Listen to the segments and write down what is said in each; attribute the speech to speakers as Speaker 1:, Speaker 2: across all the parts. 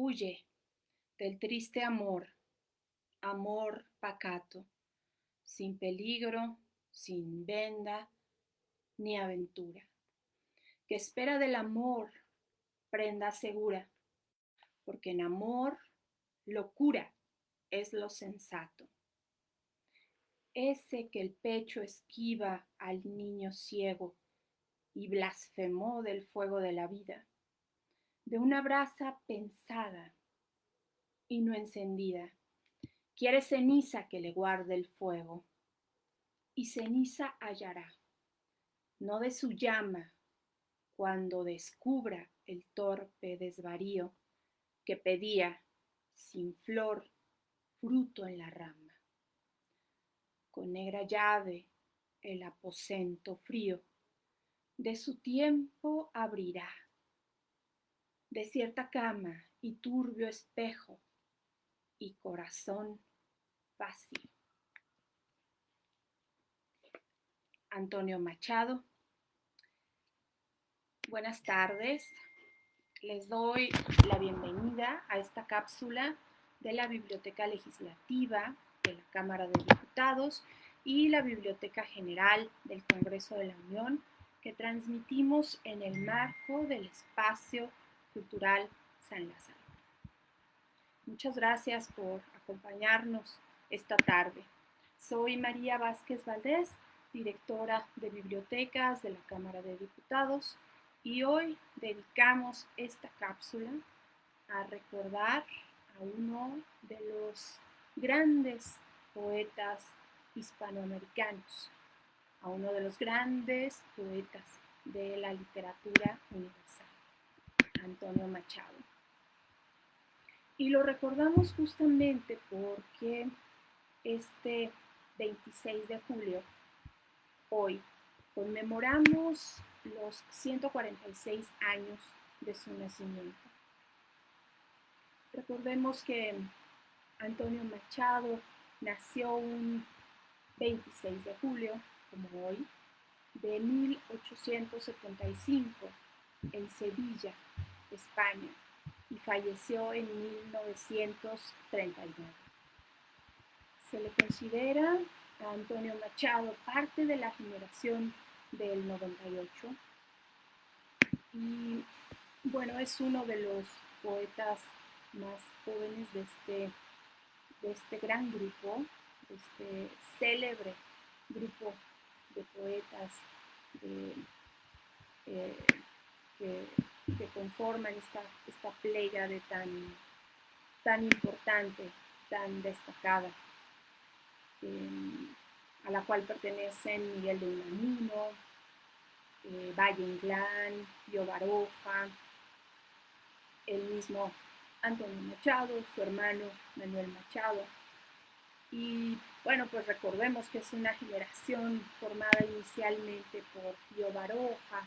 Speaker 1: Huye del triste amor, amor pacato, sin peligro, sin venda ni aventura, que espera del amor prenda segura, porque en amor locura es lo sensato. Ese que el pecho esquiva al niño ciego y blasfemó del fuego de la vida, de una brasa pensada y no encendida, quiere ceniza que le guarde el fuego, y ceniza hallará, no de su llama, cuando descubra el torpe desvarío que pedía, sin flor, fruto en la rama. Con negra llave el aposento frío de su tiempo abrirá, desierta cama y turbio espejo y corazón vacío. Antonio Machado. Buenas tardes. Les doy la bienvenida a esta cápsula de la Biblioteca Legislativa de la Cámara de Diputados y la Biblioteca General del Congreso de la Unión, que transmitimos en el marco del Espacio Cultural San Lázaro. Muchas gracias por acompañarnos esta tarde. Soy María Vázquez Valdés, directora de Bibliotecas de la Cámara de Diputados, y hoy dedicamos esta cápsula a recordar a uno de los grandes poetas hispanoamericanos, a uno de los grandes poetas de la literatura universal, Antonio Machado. Y lo recordamos justamente porque este 26 de julio, hoy, conmemoramos los 146 años de su nacimiento. Recordemos que Antonio Machado nació un 26 de julio, como hoy, de 1875 en Sevilla, España, y falleció en 1939. Se le considera a Antonio Machado parte de la generación del 98 y bueno, es uno de los poetas más jóvenes de este gran grupo, de este célebre grupo de poetas eh, que conforman esta pléyade tan importante, tan destacada, a la cual pertenecen Miguel de Unamuno, Valle Inclán, Pío Baroja, el mismo Antonio Machado, su hermano Manuel Machado. Y bueno, pues recordemos que es una generación formada inicialmente por Pío Baroja,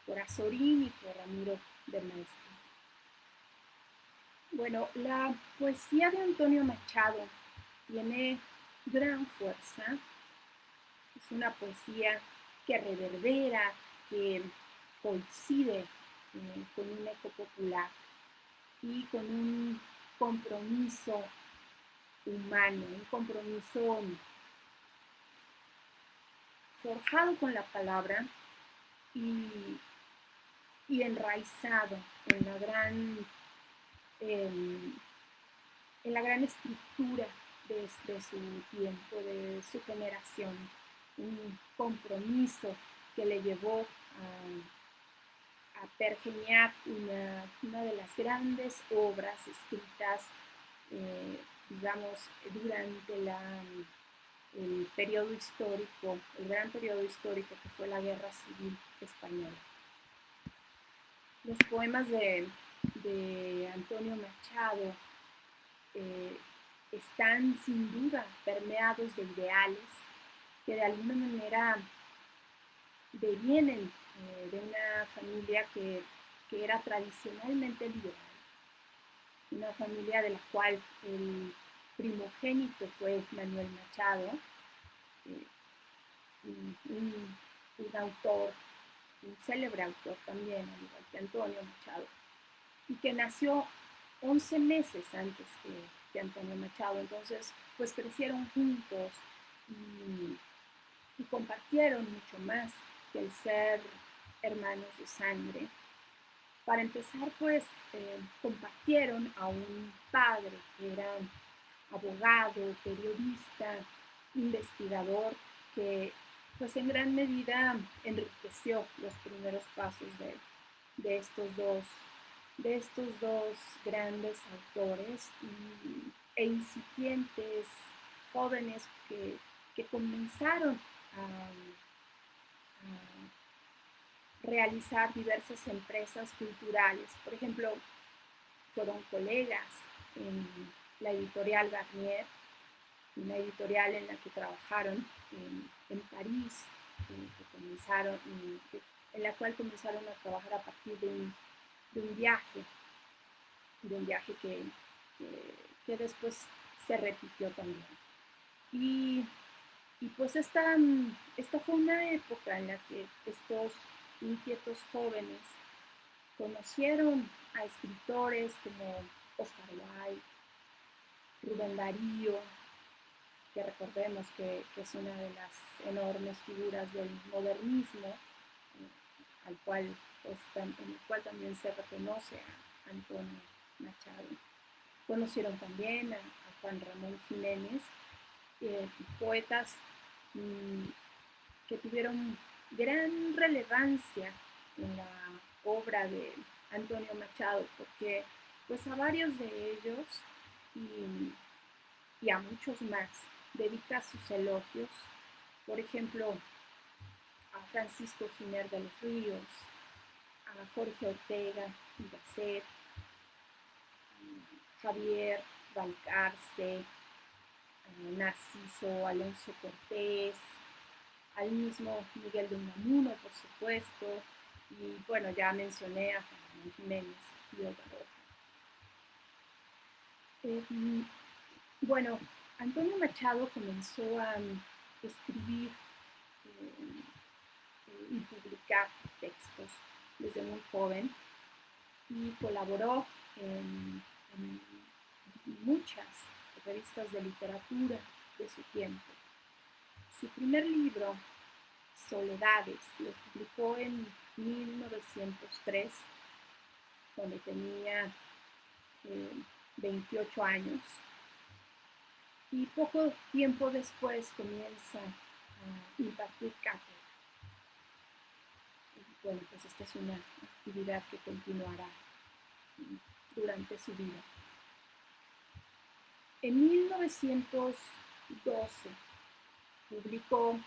Speaker 1: por Azorín y por Ramiro de Maeztu. Bueno, la poesía de Antonio Machado tiene gran fuerza. Es una poesía que reverbera, que coincide con un eco popular y con un compromiso humano, un compromiso forjado con la palabra y enraizado en la gran estructura de su tiempo, de su generación, un compromiso que le llevó a pergeñar una de las grandes obras escritas, digamos, durante el periodo histórico, el gran periodo histórico que fue la Guerra Civil Española. Los poemas de Antonio Machado están sin duda permeados de ideales que de alguna manera devienen de una familia que era tradicionalmente liberal, una familia de la cual el primogénito fue Manuel Machado, un autor, un célebre autor también, al igual que Antonio Machado, y que nació 11 meses antes que Antonio Machado. Entonces, pues crecieron juntos y compartieron mucho más que el ser hermanos de sangre. Para empezar, pues compartieron a un padre que era abogado, periodista, investigador, que pues en gran medida enriqueció los primeros pasos de estos dos de estos dos grandes autores e incipientes jóvenes que comenzaron a realizar diversas empresas culturales. Por ejemplo, fueron colegas en la editorial Garnier, una editorial en la que trabajaron en París, en la cual comenzaron a trabajar a partir de un viaje, que después se repitió también. Y, y pues esta fue una época en la que estos inquietos jóvenes conocieron a escritores como Oscar Wilde, Rubén Darío, que recordemos que es una de las enormes figuras del modernismo, en el cual también se reconoce a Antonio Machado. Conocieron también a Juan Ramón Jiménez, poetas que tuvieron gran relevancia en la obra de Antonio Machado, porque pues a varios de ellos y a muchos más dedica sus elogios. Por ejemplo, a Francisco Giner de los Ríos, a Jorge Ortega y Gasset, Javier Valcarce, Narciso Alonso Cortés, al mismo Miguel de Unamuno, por supuesto, y bueno, ya mencioné a Juan Ramón Jiménez y Olga Roja. Bueno, Antonio Machado comenzó a escribir y publicar textos desde muy joven y colaboró en muchas revistas de literatura de su tiempo. Su primer libro, Soledades, lo publicó en 1903, cuando tenía 28 años. Y poco tiempo después comienza a impartir cátedra. Y bueno, pues esta es una actividad que continuará durante su vida. En 1912 publicó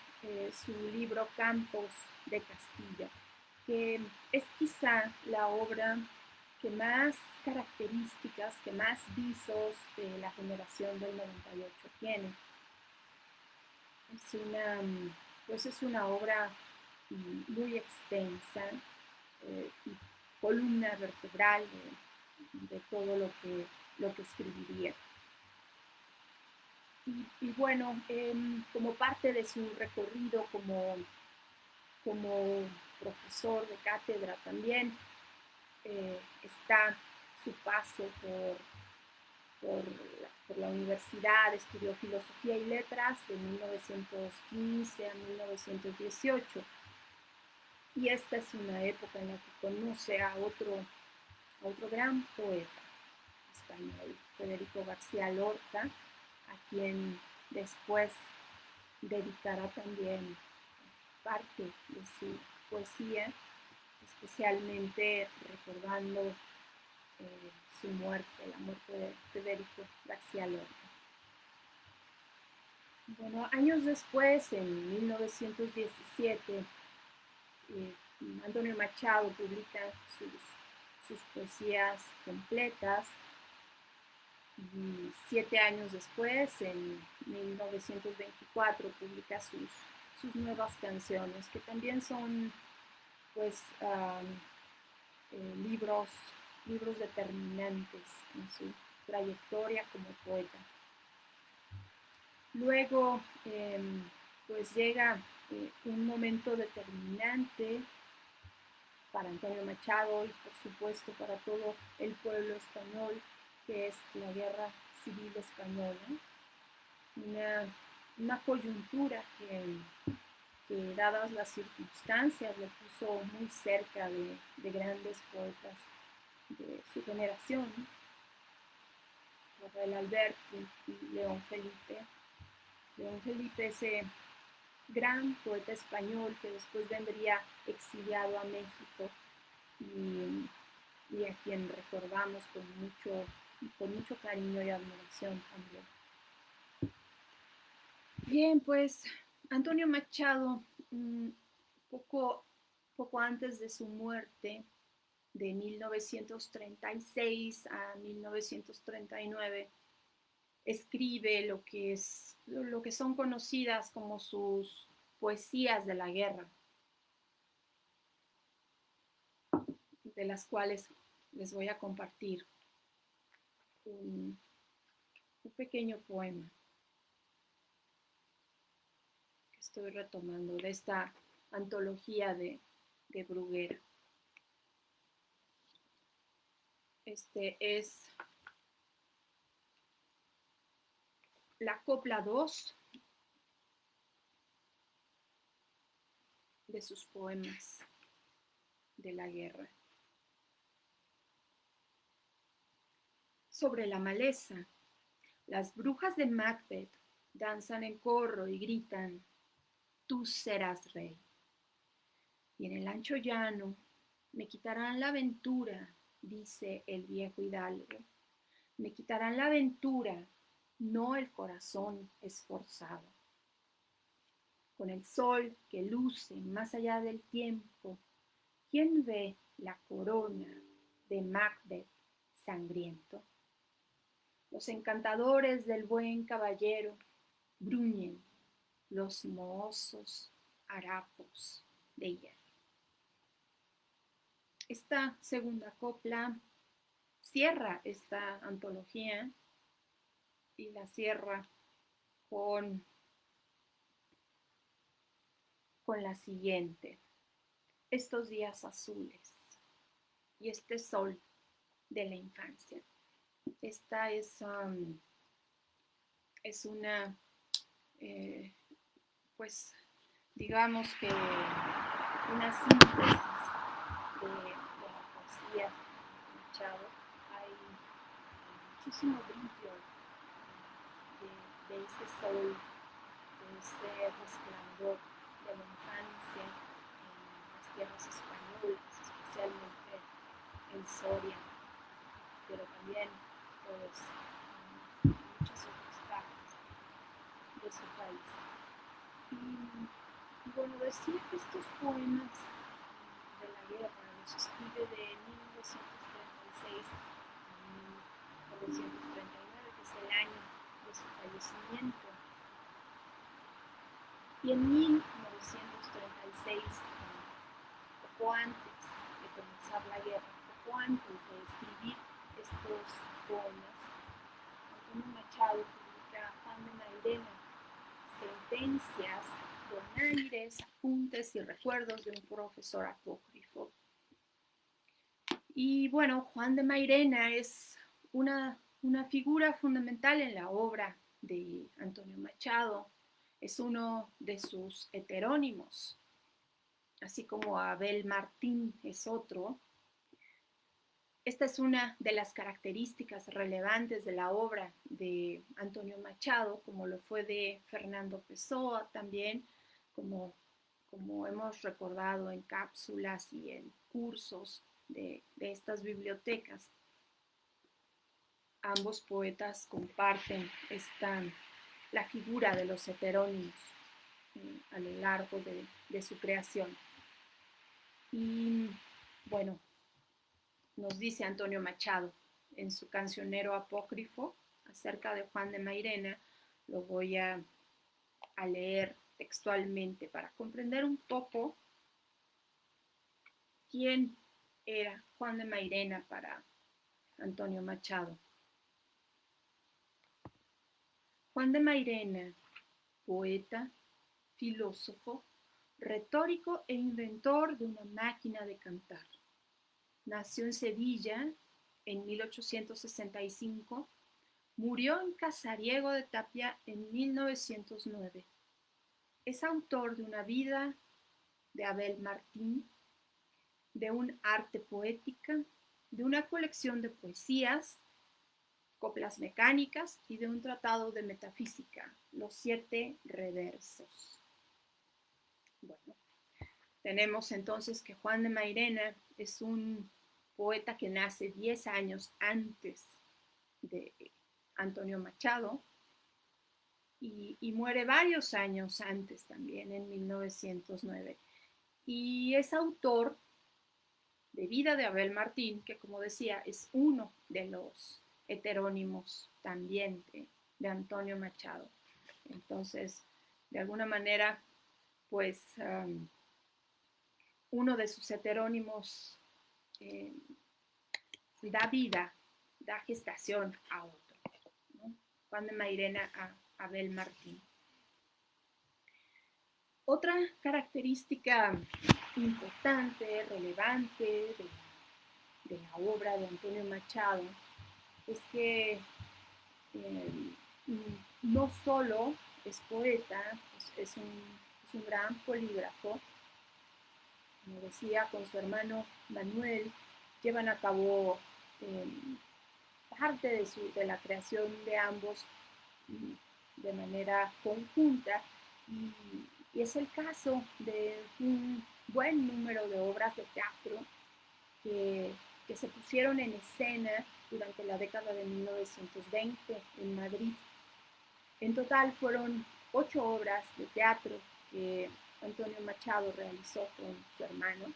Speaker 1: su libro Campos de Castilla, que es quizá la obra que más características, que más visos de la generación del 98 tiene. Es una obra muy extensa y columna vertebral de todo lo que escribiría. Y bueno, como parte de su recorrido como profesor de cátedra también, está su paso por la universidad, estudió filosofía y letras de 1915 a 1918. Y esta es una época en la que conoce a otro gran poeta español, Federico García Lorca, a quien después dedicará también parte de su poesía, especialmente recordando su muerte, la muerte de Federico García Lorca. Bueno, años después, en 1917, Antonio Machado publica sus poesías completas. Y 7 años después, en 1924, publica sus nuevas canciones, que también son pues libros determinantes en su trayectoria como poeta. Luego pues llega un momento determinante para Antonio Machado y por supuesto para todo el pueblo español, que es la Guerra Civil Española, una coyuntura que dadas las circunstancias lo puso muy cerca de grandes poetas de su generación, Rafael Alberti y León Felipe. León Felipe, ese gran poeta español que después vendría exiliado a México y a quien recordamos con mucho cariño y admiración también. Bien, pues Antonio Machado, poco antes de su muerte, de 1936 a 1939, escribe lo que son conocidas como sus poesías de la guerra, de las cuales les voy a compartir un pequeño poema que estoy retomando de esta antología de Bruguera. Este es la copla 2 de sus poemas de la guerra. Sobre la maleza, las brujas de Macbeth danzan en corro y gritan: tú serás rey. Y en el ancho llano me quitarán la ventura, dice el viejo hidalgo. Me quitarán la ventura, no el corazón esforzado. Con el sol que luce más allá del tiempo, ¿quién ve la corona de Macbeth sangriento? Los encantadores del buen caballero bruñen los mohosos harapos de hierro. Esta segunda copla cierra esta antología y la cierra con la siguiente: estos días azules y este sol de la infancia. Esta es una, pues digamos que una síntesis de la poesía de Machado. Hay muchísimo brillo de ese sol, de ese resplandor de la infancia en las tierras españolas, especialmente en Soria, pero también pues en muchas otras partes de su país. Y bueno, decir que estos poemas de la guerra los escribe de 1936 a 1939, que es el año de su fallecimiento. Y en 1936, poco antes de comenzar la guerra, poco antes de escribir estos poemas, Antonio Machado publica Juan de Mairena, sentencias, donaires, apuntes y recuerdos de un profesor apócrifo. Y bueno, Juan de Mairena es una figura fundamental en la obra de Antonio Machado. Es uno de sus heterónimos, así como Abel Martín es otro. Esta es una de las características relevantes de la obra de Antonio Machado, como lo fue de Fernando Pessoa también, como hemos recordado en cápsulas y en cursos de estas bibliotecas. Ambos poetas comparten la figura de los heterónimos a lo largo de su creación. Y bueno, nos dice Antonio Machado en su cancionero apócrifo acerca de Juan de Mairena. Lo voy a leer textualmente para comprender un poco quién era Juan de Mairena para Antonio Machado. Juan de Mairena, poeta, filósofo, retórico e inventor de una máquina de cantar. Nació en Sevilla en 1865, murió en Casariego de Tapia en 1909. Es autor de una vida de Abel Martín, de un arte poética, de una colección de poesías, coplas mecánicas y de un tratado de metafísica, Los 7 reversos. Bueno, tenemos entonces que Juan de Mairena es un poeta que nace 10 años antes de Antonio Machado y muere varios años antes también, en 1909. Y es autor de Vida de Abel Martín, que como decía es uno de los heterónimos también de Antonio Machado. Entonces, de alguna manera, pues uno de sus heterónimos da vida, da gestación a otro, ¿no? Juan de Mairena a Abel Martín. Otra característica importante, relevante de la obra de Antonio Machado es que no solo es poeta, pues es un gran polígrafo. Como decía, con su hermano Manuel llevan a cabo parte de la creación de ambos de manera conjunta y es el caso de un buen número de obras de teatro que se pusieron en escena durante la década de 1920 en Madrid. En total fueron 8 obras de teatro que Antonio Machado realizó con su hermano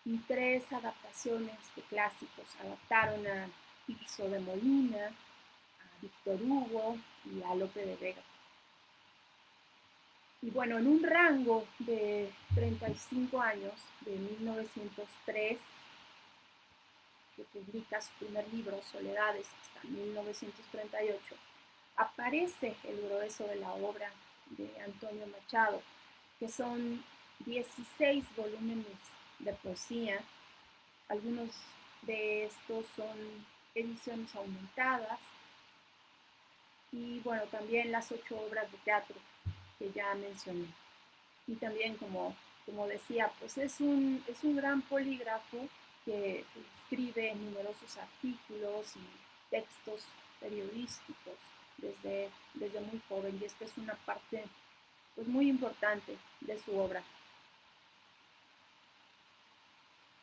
Speaker 1: y 3 adaptaciones de clásicos. Adaptaron a Tirso de Molina, a Víctor Hugo y a Lope de Vega. Y bueno, en un rango de 35 años, de 1903, que publica su primer libro, Soledades, hasta 1938, aparece el grueso de la obra de Antonio Machado, que son 16 volúmenes de poesía. Algunos de estos son ediciones aumentadas y bueno, también las 8 obras de teatro que ya mencioné. Y también, como decía, pues es un gran polígrafo que escribe numerosos artículos y textos periodísticos desde muy joven, y esta es una parte pues muy importante de su obra.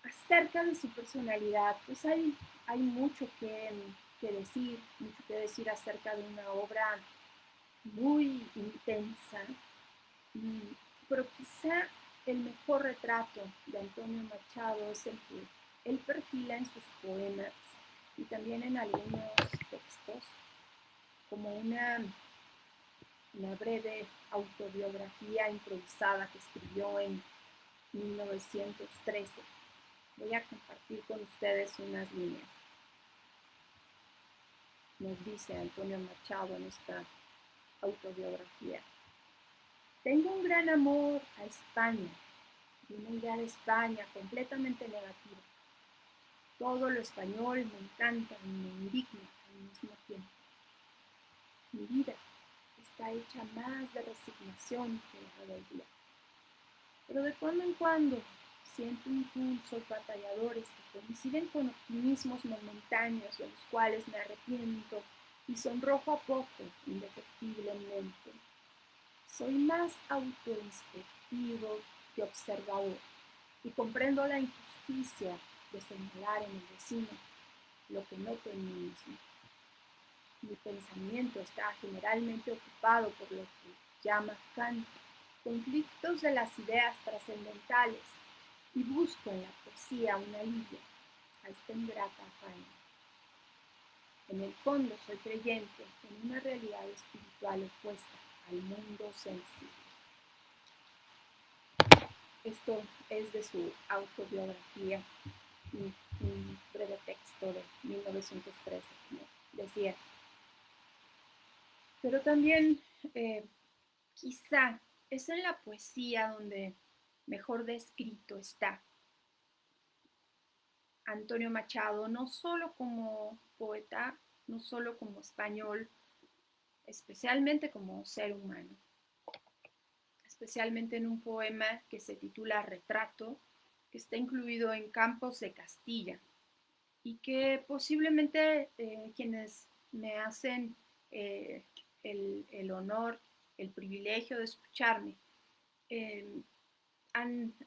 Speaker 1: Acerca de su personalidad, pues hay mucho que decir acerca de una obra muy intensa, pero quizá el mejor retrato de Antonio Machado es el que él perfila en sus poemas y también en algunos textos como una breve autobiografía improvisada que escribió en 1913. Voy a compartir con ustedes unas líneas. Nos dice Antonio Machado en esta autobiografía: tengo un gran amor a España y una idea de España completamente negativa. Todo lo español me encanta y me indigna al mismo tiempo. Mi vida está hecha más de resignación que de rebeldía. Pero de cuando en cuando siento impulsos batalladores que coinciden con optimismos momentáneos de los cuales me arrepiento y sonrojo a poco, indefectiblemente. Soy más autoinspectivo que observador y comprendo la injusticia de señalar en el vecino lo que noto en mí mismo. Mi pensamiento está generalmente ocupado por lo que llama Kant conflictos de las ideas trascendentales y busco en la poesía un alivio a esta ingrata faena. En el fondo soy creyente en una realidad espiritual opuesta al mundo sensible. Esto es de su autobiografía, un breve texto de 1913, como decía. Pero también quizá es en la poesía donde mejor descrito está. Antonio Machado, no solo como poeta, no solo como español, especialmente como ser humano, especialmente en un poema que se titula Retrato, que está incluido en Campos de Castilla y que posiblemente quienes me hacen el honor, el privilegio de escucharme, eh, han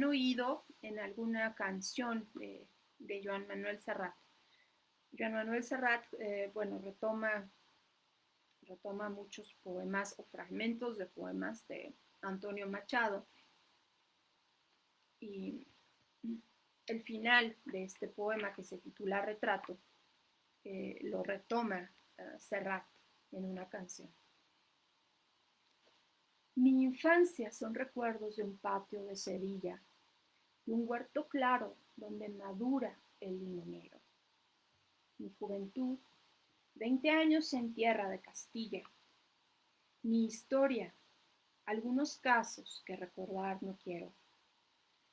Speaker 1: oído en alguna canción de Joan Manuel Serrat. Joan Manuel Serrat, bueno, retoma muchos poemas o fragmentos de poemas de Antonio Machado y el final de este poema que se titula Retrato lo retoma Serrat en una canción. Mi infancia son recuerdos de un patio de Sevilla, de un huerto claro donde madura el lino negro. Mi juventud, 20 años en tierra de Castilla. Mi historia, algunos casos que recordar no quiero.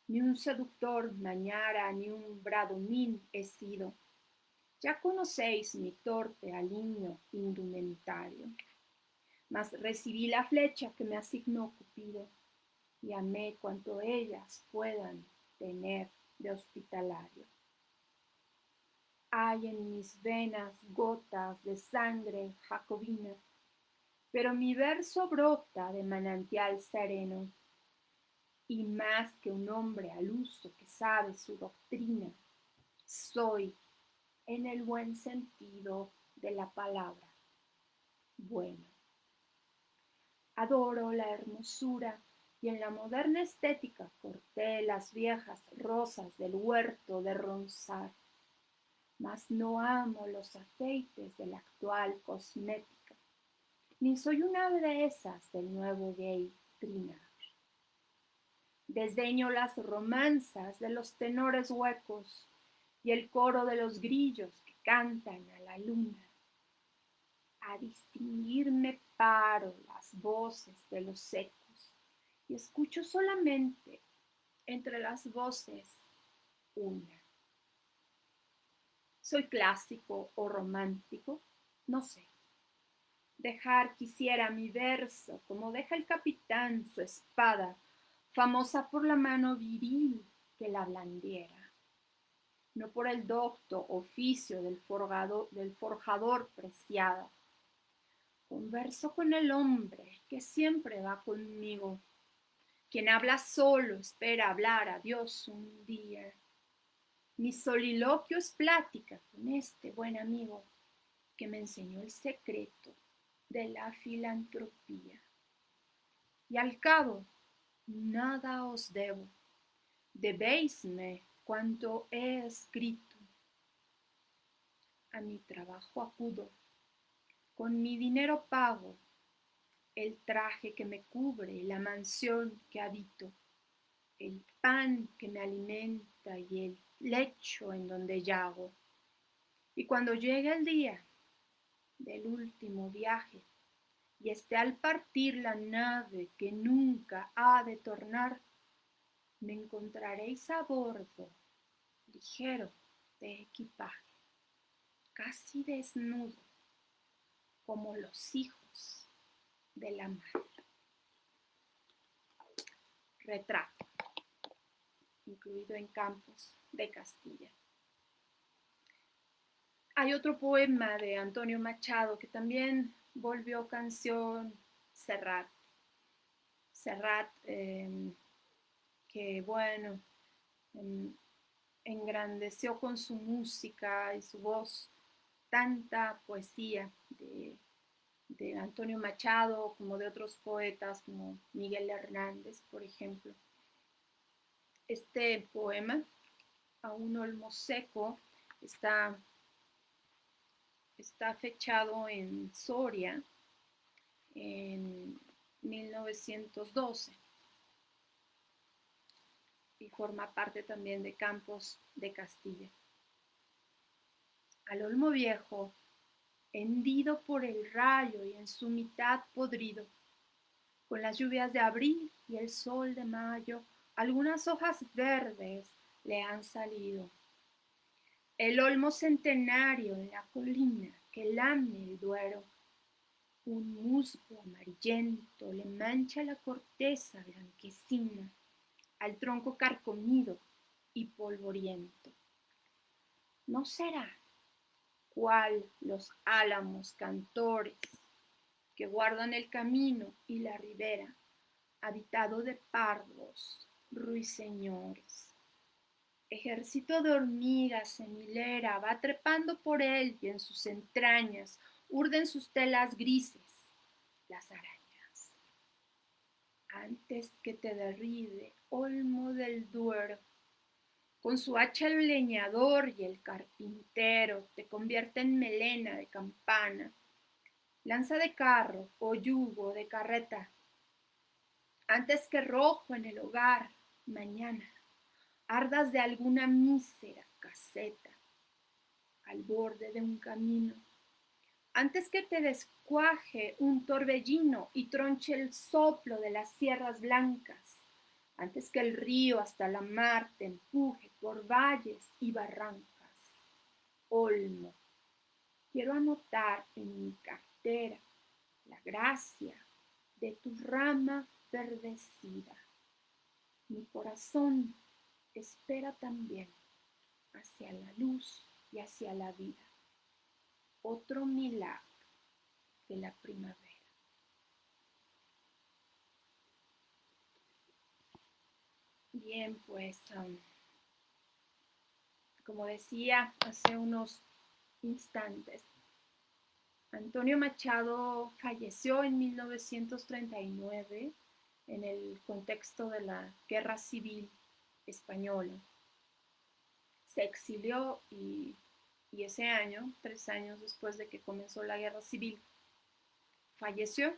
Speaker 1: Ni un seductor mañara, ni un bradomín he sido. Ya conocéis mi torpe aliño indumentario. Mas recibí la flecha que me asignó Cupido y amé cuanto ellas puedan tener de hospitalario. Hay en mis venas gotas de sangre jacobina, pero mi verso brota de manantial sereno, y más que un hombre al uso que sabe su doctrina, soy, en el buen sentido de la palabra, bueno. Adoro la hermosura y en la moderna estética corté las viejas rosas del huerto de Ronsard, mas no amo los aceites de la actual cosmética, ni soy una de esas del nuevo gay trinar. Desdeño las romanzas de los tenores huecos y el coro de los grillos que cantan a la luna. A distinguirme paro las voces de los secos y escucho solamente entre las voces una. ¿Soy clásico o romántico? No sé. Dejar quisiera mi verso como deja el capitán su espada, famosa por la mano viril que la blandiera, no por el docto oficio del forjador preciada. Converso con el hombre que siempre va conmigo, quien habla solo espera hablar a Dios un día. Mi soliloquio es plática con este buen amigo que me enseñó el secreto de la filantropía. Y al cabo, nada os debo, debéisme cuanto he escrito. A mi trabajo acudo, con mi dinero pago el traje que me cubre y la mansión que habito, el pan que me alimenta y el lecho en donde yago. Y cuando llegue el día del último viaje y esté al partir la nave que nunca ha de tornar, me encontraréis a bordo, ligero de equipaje, casi desnudo, como los hijos de la mar. Retrato, incluido en Campos de Castilla. Hay otro poema de Antonio Machado que también volvió canción, Serrat. Serrat, que bueno, engrandeció con su música y su voz tanta poesía de Antonio Machado como de otros poetas como Miguel Hernández, por ejemplo. Este poema, A un olmo seco, está fechado en Soria en 1912 y forma parte también de Campos de Castilla. Al olmo viejo, hendido por el rayo y en su mitad podrido, con las lluvias de abril y el sol de mayo, algunas hojas verdes le han salido. El olmo centenario en la colina que lame el Duero, un musgo amarillento le mancha la corteza blanquecina al tronco carcomido y polvoriento. ¿No será cual los álamos cantores que guardan el camino y la ribera, habitado de pardos ruiseñores? Ejército de hormigas en hilera va trepando por él y en sus entrañas urden sus telas grises las arañas. Antes que te derribe, olmo del Duero, con su hacha el leñador y el carpintero te convierte en melena de campana, lanza de carro o yugo de carreta. Antes que rojo en el hogar, mañana, ardas de alguna mísera caseta al borde de un camino. Antes que te descuaje un torbellino y tronche el soplo de las sierras blancas, antes que el río hasta la mar te empuje por valles y barrancas. Olmo, quiero anotar en mi cartera la gracia de tu rama verdecida. Mi corazón espera también hacia la luz y hacia la vida. Otro milagro de la primavera. Bien, pues como decía hace unos instantes, Antonio Machado falleció en 1939 en el contexto de la Guerra Civil Española. Se exilió y ese año, 3 años después de que comenzó la Guerra Civil, falleció.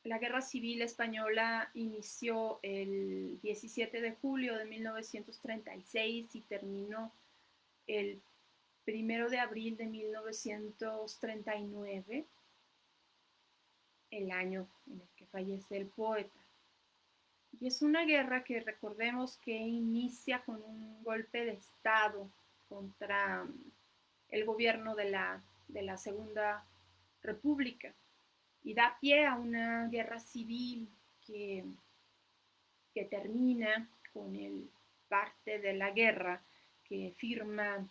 Speaker 1: La Guerra Civil Española inició el 17 de julio de 1936 y terminó el 1 de abril de 1939, el año en el que fallece el poeta. Y es una guerra que recordemos que inicia con un golpe de Estado contra el gobierno de la Segunda República y da pie a una guerra civil que termina con el parte de la guerra que firma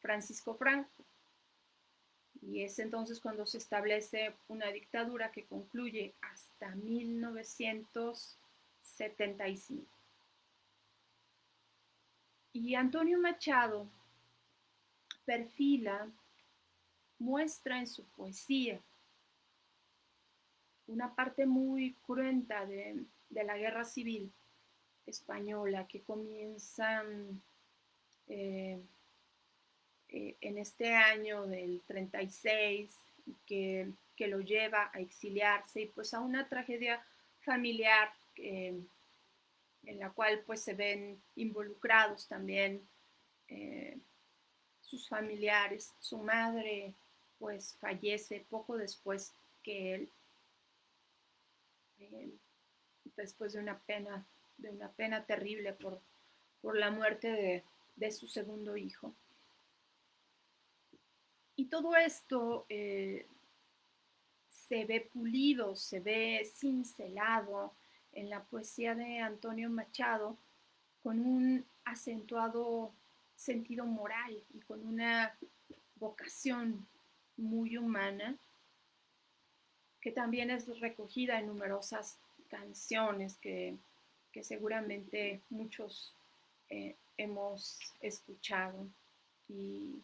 Speaker 1: Francisco Franco. Y es entonces cuando se establece una dictadura que concluye hasta 1975. Y Antonio Machado perfila, muestra en su poesía una parte muy cruenta de la guerra civil española que comienza en este año del 36, que lo lleva a exiliarse y pues a una tragedia familiar en la cual pues se ven involucrados también sus familiares. Su madre pues fallece poco después que él, después de una pena terrible por la muerte de su segundo hijo. Y todo esto se ve pulido, se ve cincelado en la poesía de Antonio Machado con un acentuado sentido moral y con una vocación muy humana que también es recogida en numerosas canciones que seguramente muchos hemos escuchado y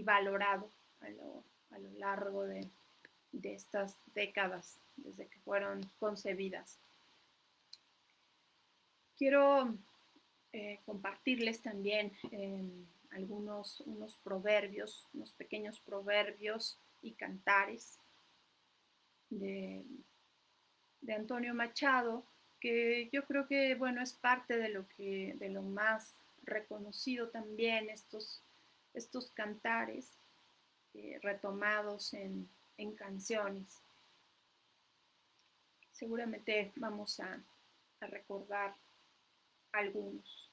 Speaker 1: valorado a lo largo de estas décadas desde que fueron concebidas. Quiero compartirles también unos proverbios, unos pequeños proverbios y cantares de Antonio Machado, que yo creo que bueno, es parte de lo más reconocido también, estos cantares retomados en canciones. Seguramente vamos a recordar algunos.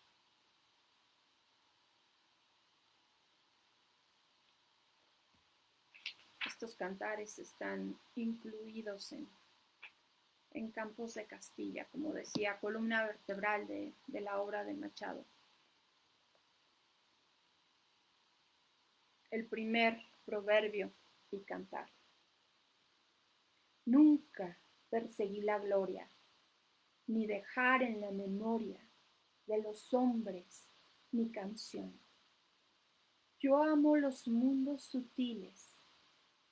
Speaker 1: Estos cantares están incluidos en Campos de Castilla, como decía, columna vertebral de la obra de Machado. El primer proverbio y cantar. Nunca perseguí la gloria, ni dejar en la memoria de los hombres mi canción. Yo amo los mundos sutiles,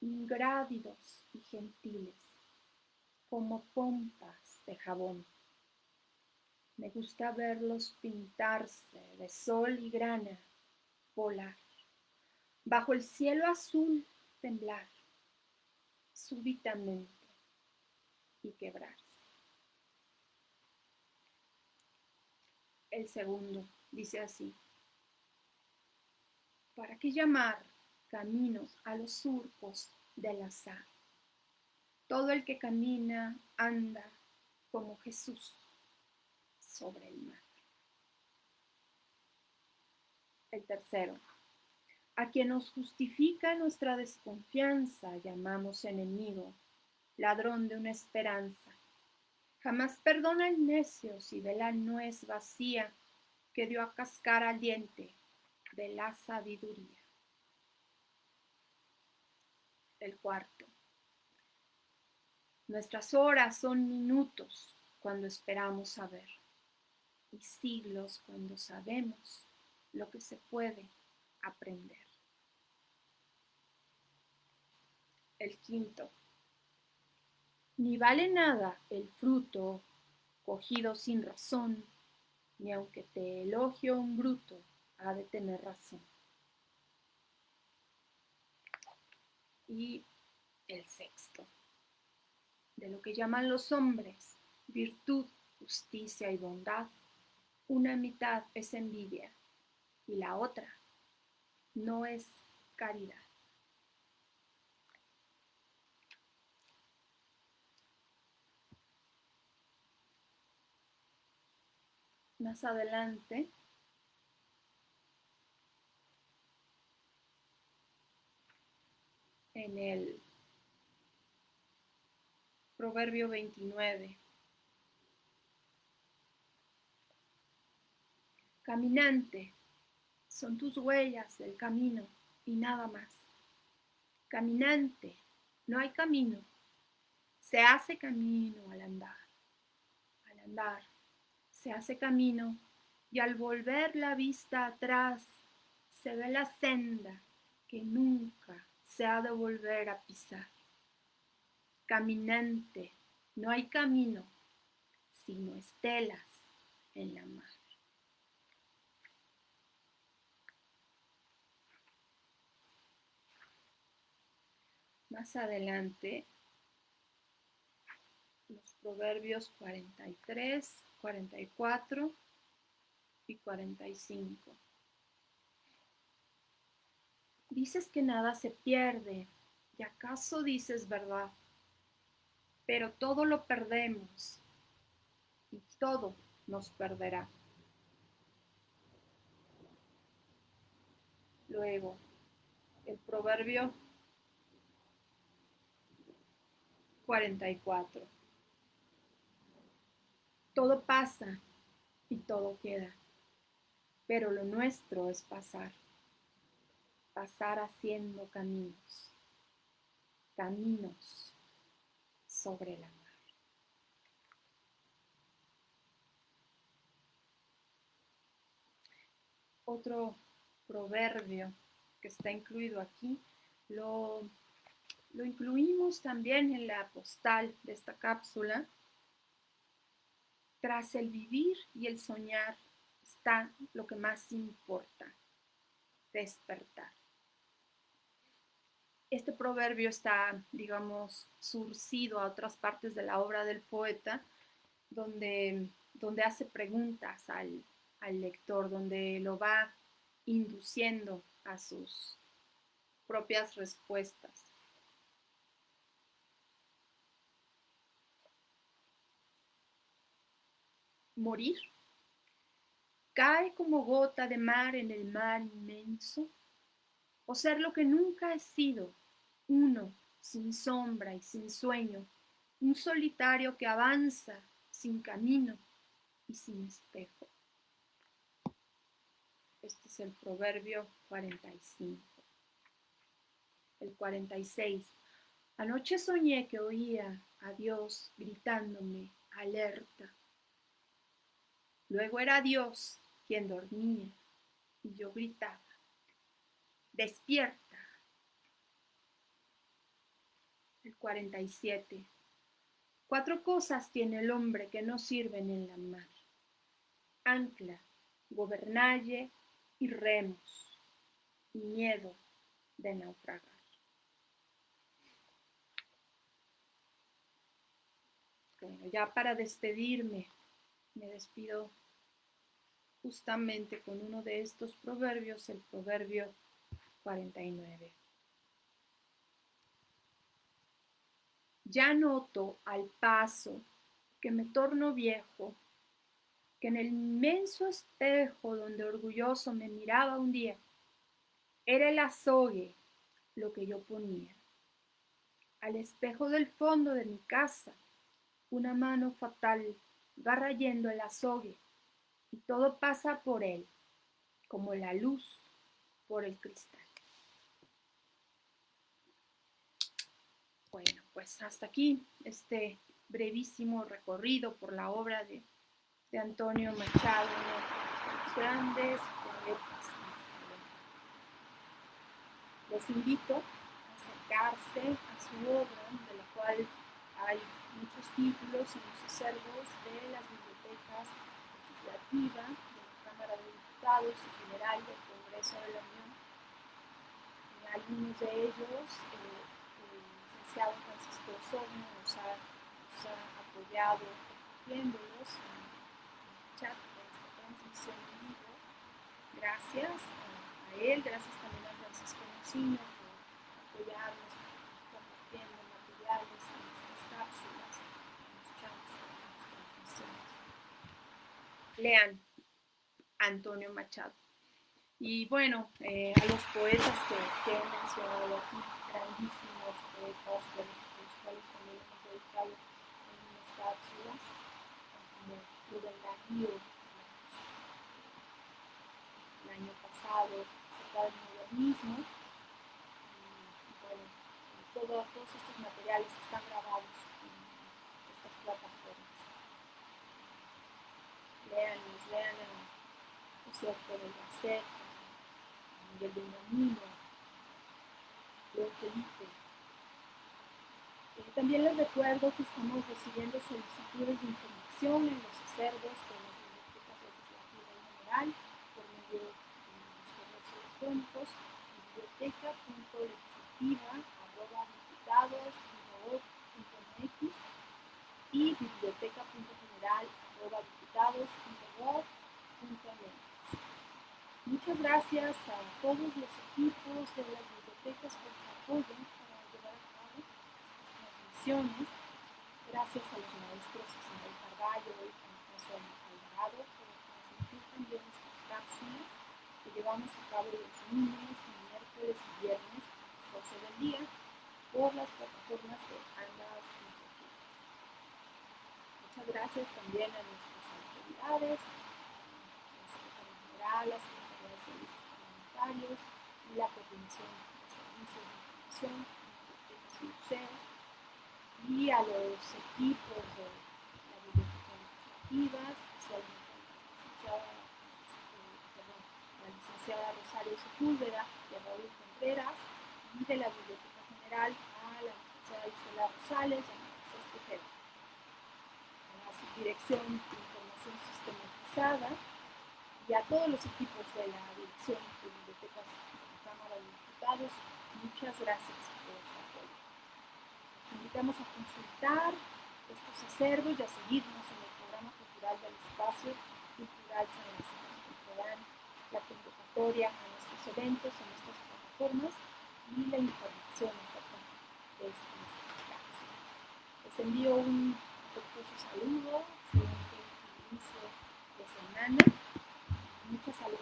Speaker 1: ingrávidos y gentiles, como pompas de jabón. Me gusta verlos pintarse de sol y grana, volar, bajo el cielo azul temblar, súbitamente y quebrarse. El segundo dice así: ¿para qué llamar caminos a los surcos del azar? Todo el que camina anda como Jesús sobre el mar. El tercero: a quien nos justifica nuestra desconfianza llamamos enemigo, ladrón de una esperanza. Jamás perdona el necio si ve la nuez vacía que dio a cascar al diente de la sabiduría. El cuarto: nuestras horas son minutos cuando esperamos saber y siglos cuando sabemos lo que se puede aprender. El quinto: ni vale nada el fruto cogido sin razón, ni aunque te elogio un bruto, ha de tener razón. Y el sexto: de lo que llaman los hombres virtud, justicia y bondad, una mitad es envidia y la otra no es caridad. Más adelante, en el Proverbio 29, caminante, son tus huellas del camino y nada más. Caminante, no hay camino, se hace camino al andar. Al andar, se hace camino y al volver la vista atrás, se ve la senda que nunca se ha de volver a pisar. Caminante, no hay camino, sino estelas en la mar. Más adelante, los proverbios 43, 44 y 45. Dices que nada se pierde, y acaso dices verdad, pero todo lo perdemos y todo nos perderá. Luego, el proverbio 44. Todo pasa y todo queda, pero lo nuestro es pasar, pasar haciendo caminos, caminos sobre la mar. Otro proverbio que está incluido aquí, lo incluimos también en la postal de esta cápsula. Tras el vivir y el soñar está lo que más importa: despertar. Este proverbio está, digamos, surcido a otras partes de la obra del poeta, donde hace preguntas al lector, donde lo va induciendo a sus propias respuestas. morir, cae como gota de mar en el mar inmenso, o ser lo que nunca he sido, uno, sin sombra y sin sueño, un solitario que avanza sin camino y sin espejo. Este es el Proverbio 45. El 46. Anoche soñé que oía a Dios gritándome, alerta. Luego era Dios quien dormía y yo gritaba, despierta. El 47. 4 cosas tiene el hombre que no sirven en la mar: ancla, gobernalle y remos, y miedo de naufragar. Bueno, ya para despedirme, me despido justamente con uno de estos proverbios, el Proverbio 49. Ya noto al paso que me torno viejo, que en el inmenso espejo donde orgulloso me miraba un día, era el azogue lo que yo ponía. Al espejo del fondo de mi casa, una mano fatal va rayendo el azogue y todo pasa por él, como la luz por el cristal. Bueno, pues hasta aquí este brevísimo recorrido por la obra de Antonio Machado, uno de los grandes poetas. Les invito a acercarse a su obra, de la cual hay muchos títulos en los acervos de las bibliotecas legislativas, de la Cámara de Diputados y General del Congreso de la Unión. En algunos de ellos, el licenciado Francisco Osorno nos ha apoyado compartiéndolos en el chat de esta transmisión en vivo. Gracias a él, gracias también a Francisco Mocino por apoyarnos compartiendo materiales en estas cápsulas, en los chats, en las transmisiones. Lean Antonio Machado. Y bueno, a los poetas que he mencionado aquí, grandísimos poetas, de los cuales también hemos dedicado en unas cápsulas, como Rubén Darío, el año pasado, acerca del modernismo. Y bueno, todos estos materiales están grabados en estas plataformas. Lean a José Octavio Gasset, Miguel de Unamuno, León Felipe. También les recuerdo que estamos recibiendo solicitudes de información en los acervos de las bibliotecas legislativas en general por medio de los correos electrónicos biblioteca.legislativa@diputados.org.mx y biblioteca.general@diputados.gov.mx. Muchas gracias a todos los equipos de las bibliotecas por su apoyo para llevar a cabo estas transmisiones. Gracias a los maestros Isabel Carballo y Francisco Alvarado por transmitir también estas cápsulas que llevamos a cabo los lunes, miércoles y viernes a las 12 del día por las plataformas de Andas. Muchas gracias también a nuestras autoridades, la Secretaría General, la Secretaría de Servicios Parlamentarios y la Coordinación de Servicios de Información, Bibliotecas y Museos, y a los equipos de la Biblioteca Legislativa, especialmente a la licenciada Rosario Sepúlveda y a Raúl Contreras, y de la Biblioteca General a la licenciada Isela Rosales y a José Escojero. A la Subdirección de Información Sistematizada y a todos los equipos de la Dirección de Bibliotecas de la Cámara de Diputados, muchas gracias por su apoyo. Los invitamos a consultar estos acervos y a seguirnos en el programa cultural del Espacio Cultural San Lázaro. Encontrarán la convocatoria a nuestros eventos en estas plataformas y la información acerca de estas cápsulas. Les envío un afectuoso saludo, excelente inicio semana. Mucha salud.